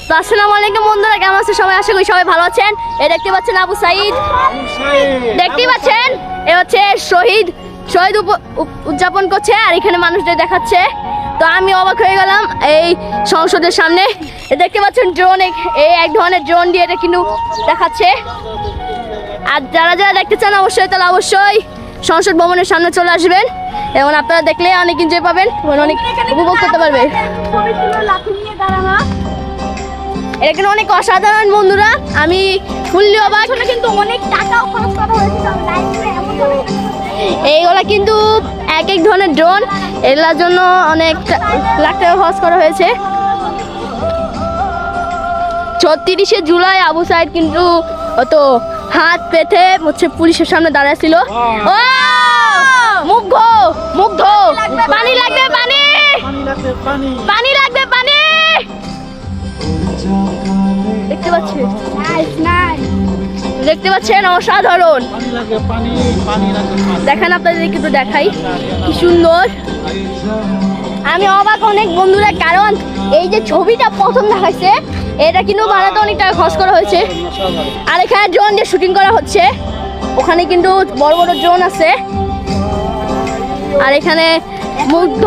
তো আসসালামু আলাইকুম বন্ধুরা, কেমন আছেন সবাই? আশা করি সবাই ভালো আছেন। এই দেখতে পাচ্ছেন আবু সাইদ, দেখতে পাচ্ছেন এ হচ্ছে শহীদ উদযাপন করছে আর এখানে মানুষদের দেখাচ্ছে। তো আমি অবাক হয়ে গেলাম এই সংসদের সামনে। দেখতে পাচ্ছেন ড্রোন, এই এক ধরনের ড্রোন দিয়ে এটা কিন্তু দেখাচ্ছে। আর যারা যারা দেখতে চান অবশ্যই তাহলে অবশ্যই সংসদ ভবনের সামনে চলে আসবেন এবং আপনারা দেখলে অনেক এনজয় পাবেন, অনেক উপভোগ করতে পারবে। এটা কিন্তু অনেক অসাধারণ বন্ধুরা, আমি ফুললি অবাক। কিন্তু অনেক টাকাও খরচ করা হয়েছে। এইগুলা কিন্তু এক এক ধরনের ড্রোন, এগুলোর জন্য অনেক লাখ টাকা খরচ করা হয়েছে। ৩৬শে জুলাই আবু সাইদ কিন্তু তো হাত পেতে হচ্ছে পুলিশের সামনে দাঁড়ায় ছিল। ও মুগ্ধ মুগ্ধ, পানি লাগবে, পানি পানি লাগবে, পানি দেখতে পাচ্ছেন, দেখতে পাচ্ছেন অসাধারণ। দেখেন আপনাদের কিন্তু দেখাই কি সুন্দর, আমি অবাক অনেক বন্ধুরা। কারণ এই যে ছবিটা প্রথম দেখাইছে এটা কিন্তু বানাতে অনেক টাকা খরচ করা হয়েছে। আর এখানে ড্রোন দিয়ে শুটিং করা হচ্ছে, ওখানে কিন্তু বড় বড় ড্রোন আছে। আর এখানে মুগ্ধ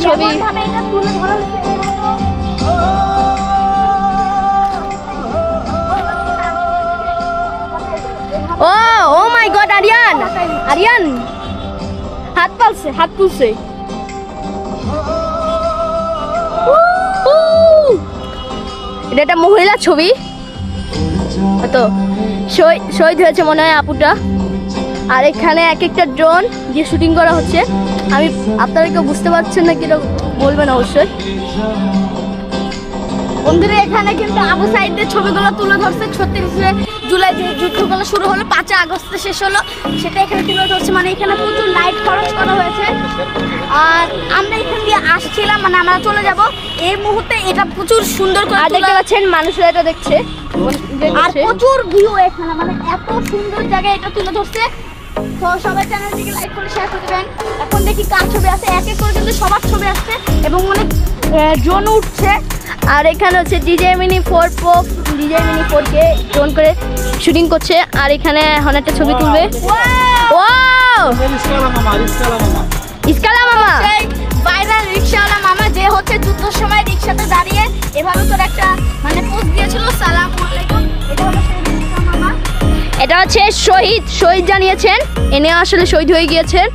ছবি, ও ও মাই গড, আরিয়ান আরিয়ান হাত পালছে, হাত তুলছে। এটা একটা মহিলা ছবি, তো শহীদ হয়েছে মনে হয় আপুটা। আর এখানে এক একটা ড্রোন দিয়ে শুটিং করা হচ্ছে। আমি আপনারা কেউ বুঝতে পারছেন না কিরকম বলবেন অবশ্যই বন্ধুরা। এখানে কিন্তু আবু সাইদের ছবিগুলো তুলে ধরছে। ৩৬শে জুলাই যে যুদ্ধগুলো শুরু হলো ৫ আগস্টে শেষ হলো, সেটা এখানে তুলে ধরছে। মানে এখানে প্রচুর লাইট খরচ করা হয়েছে। আর আমরা এখান দিয়ে আসছিলাম, মানে আমরা চলে যাব এই মুহূর্তে। এটা প্রচুর সুন্দর করে দেখতে পাচ্ছেন, মানুষরা এটা দেখছে আর প্রচুর ভিউ এখানে, মানে এত সুন্দর জায়গায় এটা তুলে ধরছে। তো সবাই চ্যানেলটিকে লাইক করে শেয়ার করে দেবেন। এখন দেখি কার ছবি আছে, এক এক করে কিন্তু সবার ছবি আসছে এবং অনেক ড্রোন উঠছে। আর এখানে হচ্ছে DJ Mini 4 Pro, DJ Mini 4কে ড্রোন করে শুটিং করছে। আর এখানে এখন একটা ছবি তুলবে। ওয়াও, ইসকালা মামা, ভাইরাল রিকশাওয়ালা মামা, যে হচ্ছে যুদ্ধের সময় রিকশাতে দাঁড়িয়ে এভাবে করে একটা মানে পোস্ট দিয়েছিল, সালাম আলাইকুম। এটা হলো সেই রিকশা মামা। এটা হচ্ছে শহীদ জানিয়েছেন, এনে আসলে শহীদ হয়ে গিয়েছেন।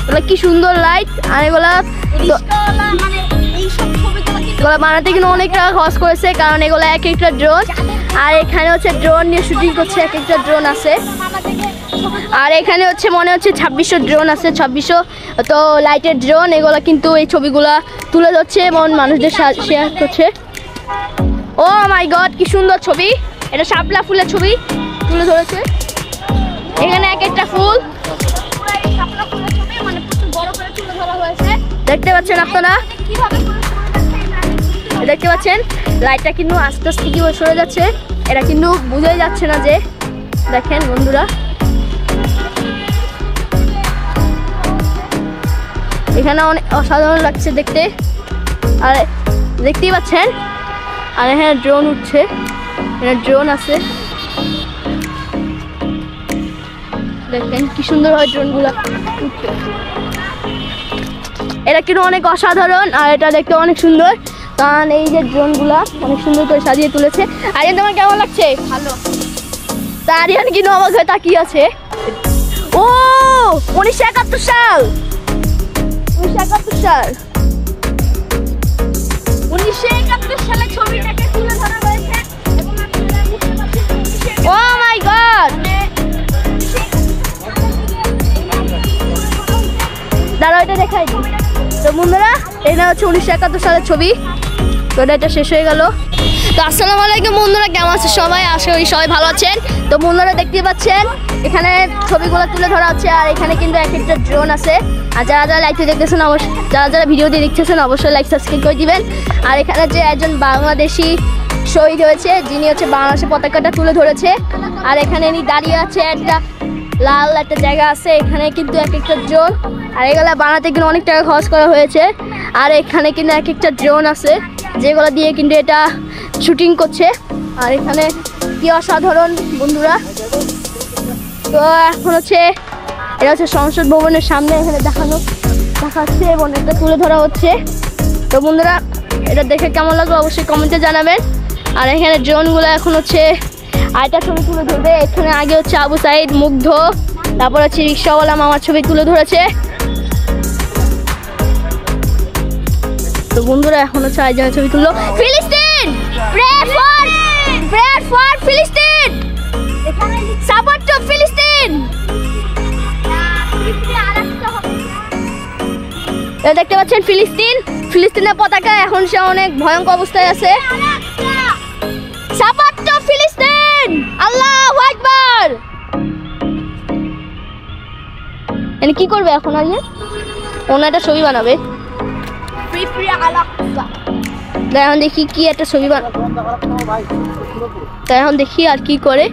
এগুলো কি সুন্দর লাইট। আর এগুলা মানে এইসব ছবিগুলো বানাতে কিন্তু অনেক টাকা খরচ করেছে, কারণ এগুলো এক একটা ড্রোন। আর এখানে হচ্ছে ড্রোন নিয়ে শুটিং করছে, এক একটা ড্রোন আছে। আর এখানে হচ্ছে মনে হচ্ছে ২৬০০ ড্রোন আছে, ২৬০০ তো লাইটের ড্রোন। এগুলো কিন্তু এই ছবিগুলা তুলে ধরছে এবং মানুষদের শেয়ার করছে। ও মাই গড, কি সুন্দর ছবি। এটা শাপলা ফুলের ছবি তুলে ধরেছে। এখানে এক একটা ফুল, দেখতে পাচ্ছেন আপনারা, দেখতে পাচ্ছেন লাইটটা কিন্তু আস্তে আস্তে কি সরে যাচ্ছে। এটা কিন্তু বোঝাই যাচ্ছে না যে, দেখেন বন্ধুরা এখানে অনেক অসাধারণ লাগছে দেখতে। আর দেখতেই পাচ্ছেন, আর এখানে ড্রোন উঠছে, এখানে ড্রোন আছে, দেখেন কি সুন্দর হয় ড্রোনগুলো উঠছে। এটা কিন্তু অনেক অসাধারণ আর এটা দেখতে অনেক সুন্দর, কারণ এই যে ড্রোনগুলা অনেক সুন্দর করে সাজিয়ে তুলেছে। আরিয়ান, তোমার কেমন লাগছে? ভালো। তা আরিয়ান কিন্তু অবাক হয়ে তাকিয়ে আছে। ও 1971 সাল, 1971 সাল, 1971 সালে ছবিটাকে তুলে ধরা হয়েছে। ও মাই গড, দাঁড়াও এটা দেখাই দিই। তো বন্ধুরা এটা হচ্ছে 1971 সালের ছবি। তো এটা শেষ হয়ে গেল। তো আসসালামু আলাইকুম বন্ধুরা, কেমন আছে সবাই? আশা করি সবাই ভালো আছেন। তো বন্ধুরা দেখতে পাচ্ছেন এখানে ছবিগুলো তুলে ধরা হচ্ছে। আর এখানে কিন্তু এক একটা ড্রোন আছে। আর যারা যারা লাইভে দেখতেছেন অবশ্যই, যারা যারা ভিডিওটি দেখতেছেন অবশ্যই লাইক সাবস্ক্রাইব করে দিবেন। আর এখানে যে একজন বাংলাদেশি শহীদ হয়েছে, যিনি হচ্ছে বাংলাদেশের পতাকাটা তুলে ধরেছে। আর এখানে ইনি দাঁড়িয়ে আছে, একটা লাল একটা জায়গা আছে, এখানে কিন্তু এক একটা ড্রোন। আর এগুলা বানাতে কিন্তু অনেক টাকা খরচ করা হয়েছে। আর এখানে কিন্তু এক একটা ড্রোন আছে, যেগুলো দিয়ে কিন্তু এটা শুটিং করছে। আর এখানে কি অসাধারণ বন্ধুরা। তো এখন হচ্ছে এটা হচ্ছে সংসদ ভবনের সামনে, এখানে দেখাচ্ছে এবং এটা তুলে ধরা হচ্ছে। তো বন্ধুরা এটা দেখে কেমন লাগলো অবশ্যই কমেন্টে জানাবেন। আর এখানে ড্রোনগুলো এখন হচ্ছে আরেকটা ছবি তুলে ধরবে। এখানে আগে হচ্ছে আবু সাইদ, মুগ্ধ, তারপর হচ্ছে রিক্সাওয়ালা মামার ছবি তুলে ধরেছে। তো বন্ধুরা এখন হচ্ছে আরেকজনের ছবি তুললো। ফিলিস্তিন, প্রে ফর ফিলিস্তিন, সাপোর্ট টু ফিলিস্তিন। দেখতে পাচ্ছেন ফিলিস্তিনের পতাকা এখন সে অনেক ভয়ঙ্কর অবস্থায় আছে। সাপোর্ট টু ফিলিস্তিন, আল্লাহু আকবার। মানে কি করবে এখন? আগে ওনা একটা ছবি বানাবে। এখন দেখি কি একটা ছবি বানাবো। তাই এখন দেখি আর কি করে।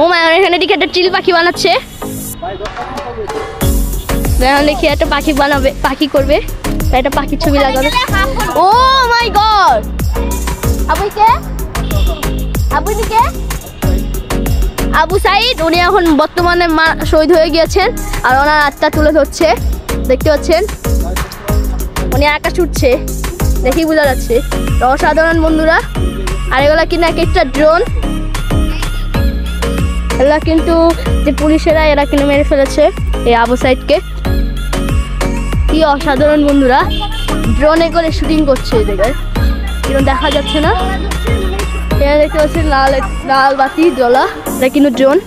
ও মা, এখানে দেখি একটা চিল পাখি বানাচ্ছে। এখন দেখি একটা পাখি বানাবে, পাখি করবে, তাই একটা পাখির ছবি লাগাবে। ও মাই গড, আবু সাইদ, উনি এখন বর্তমানে শহীদ হয়ে গিয়েছেন। আর ওনার আত্মা তুলে ধরছে, দেখতে পাচ্ছেন উনি আকাশ উঠছে, দেখি বোঝা যাচ্ছে। অসাধারণ বন্ধুরা। আর এগুলা কিন্তু এক একটা ড্রোন, এগুলা কিন্তু যে পুলিশেরা এরা কিন্তু মেরে ফেলেছে এই আবু সাইদকে। কি অসাধারণ বন্ধুরা, ড্রোনে করে শুটিং করছে। এই জায়গায় কিন্তু দেখা যাচ্ছে না। এখানে দেখতে পাচ্ছি লাল বাতি জ্বলা, এটা কিন্তু ড্রোন।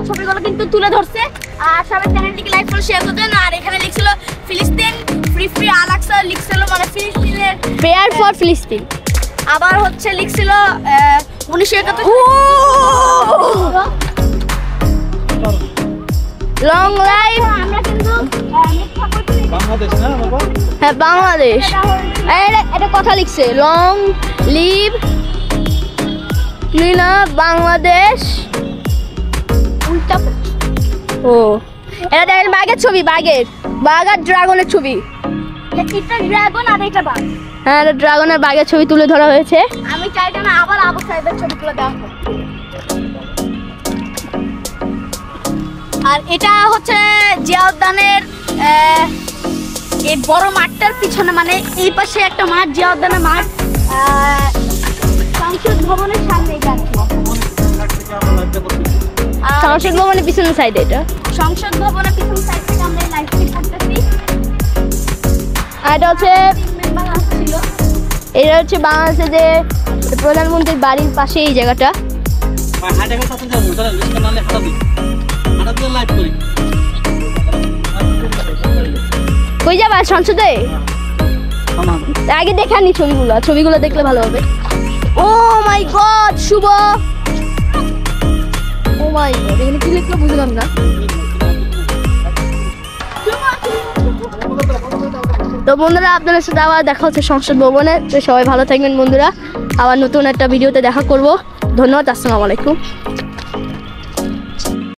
ছবিগুলো কিন্তু তুলে ধরছে। আর সবাই চ্যানেলটিকে লাইক করে শেয়ার করবেন। আর এখানে লিখছিল ফিলিস্তিন ফ্রি আল আকসা, লিখছিল মানে ফিলিস্তিনের প্রেয়ার ফর ফিলিস্তিন। আবার হচ্ছে লিখছিল 1971 লং লাইফ। আমরা কিন্তু বাংলাদেশ না বাবা, হ্যাঁ বাংলাদেশ। এটা কথা লিখছে long live clean up Bangladesh. ও এটা দেখেন বাঘের ছবি, বাঘ আর ড্রাগনের ছবি। এটা ড্রাগন আর এটা বাঘ। হ্যাঁ, এটা ড্রাগন আর বাঘের ছবি তুলে ধরা হয়েছে। আমি চাইটা না আবার আবু সাইদের ছবি তুলে দেওয়া হোক। আর এটা হচ্ছে জিয়া উদ্যানের এই বড় মাঠটার পিছনে, মানে এই পাশে একটা মাঠ, জিয়া উদ্যানের মাঠ, সংসদ ভবনের সামনে। সংসদ ভবনের পিছনের সাইডে, এটা সংসদ ভবনের পিছনের সাইড থেকে আমরা লাইভ স্ট্রিম করতেছি। আর এটা হচ্ছে বাংলাদেশে যে প্রধানমন্ত্রীর বাড়ির পাশে এই জায়গাটা। কই যাবা সংসদে? আগে দেখে আনি ছবিগুলো দেখলে ভালো হবে। ও মাই গড, শুভ, ও মাই গড, এখানে কি লিখলো বুঝলাম না। তো বন্ধুরা আপনাদের সাথে আবার দেখা হচ্ছে সংসদ ভবনে। তো সবাই ভালো থাকবেন বন্ধুরা, আবার নতুন একটা ভিডিওতে দেখা করব। ধন্যবাদ, আসসালামু আলাইকুম।